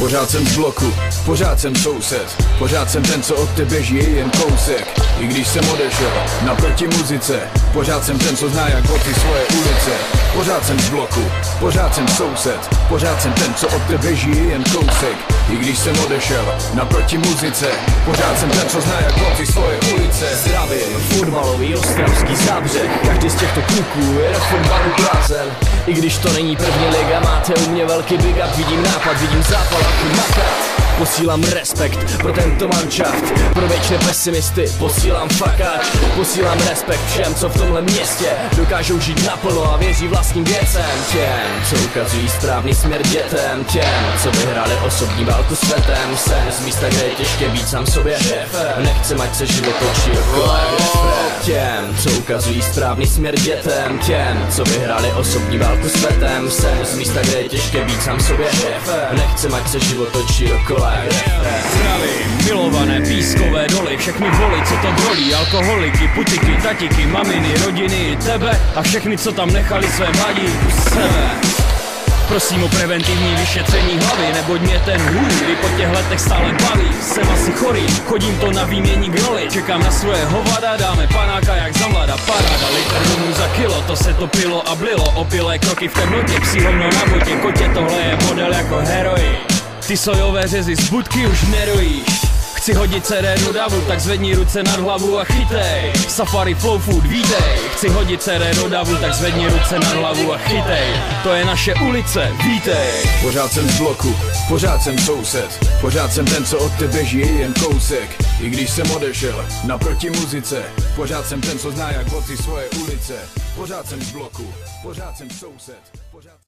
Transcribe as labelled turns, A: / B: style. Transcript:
A: Pořád jsem z bloku, pořád jsem soused, pořád jsem ten, co od tebe žije jen kousek. I když jsem odešel naproti muzice, pořád jsem ten, co zná jak boty svoje ulice. Pořád jsem z bloku, pořád jsem soused, pořád jsem ten, co od tebe žije jen kousek. I když jsem odešel naproti muzice, pořád jsem ten, co zná jak boty svoje ulice.
B: Zdravím, fotbalový ostravský Zábřeh, každý z těchto kluků je do fotbalu blázen. I když to není první liga, máte u mě velký big up, vidím nápad, vidím zápal a makat. Posílám respekt pro tento manšaft, pro věčné pesimisty posílám fakáč. Posílám respekt všem, co v tomhle městě dokážou žít naplno a věří vlastním věcem. Těm, co ukazují správný směr dětem, těm, co vyhráli osobní válku s světem. Jsem z místa, kde je těžké být sám sobě šéfem, nechcem, ať se život točí okolo. Těm, co ukazují správný směr dětem, těm, co vyhráli osobní válku s světem. Jsem z místa, kde je těžké být sám sobě šéfem, nechcem, ať se život točí okolo.
C: Zdravím, milované pískové doly, všechny voli, co to drolí, alkoholiky, putiky, tatiky, maminy, rodiny, tebe a všechny, co tam nechali své mladí u sebe. Prosím o preventivní vyšetření hlavy, neboť mě ten hůry po těch letech stále baví. Jsem asi chorý, chodím to na výmění groly, čekám na svoje hovada, dáme panáka jak za mlada. Paráda, litr rumů za kilo, to se topilo a blilo, opilé kroky v temnotě, psí hovno na botě, kotě, tohle je model jako heroin. Ty sojové řezy z budky už nerojíš. Chci hodit CD do davu, tak zvedni ruce nad hlavu a chytej. Safari Flow Food, vítej. Chci hodit CD do davu, tak zvedni ruce nad hlavu a chytej. To je naše ulice, vítej.
A: Pořád jsem z bloku, pořád jsem soused, pořád jsem ten, co od tebe žije jen kousek. I když jsem odešel naproti muzice, pořád jsem ten, co zná jak boty svoje ulice. Pořád jsem z bloku, pořád jsem soused, pořád...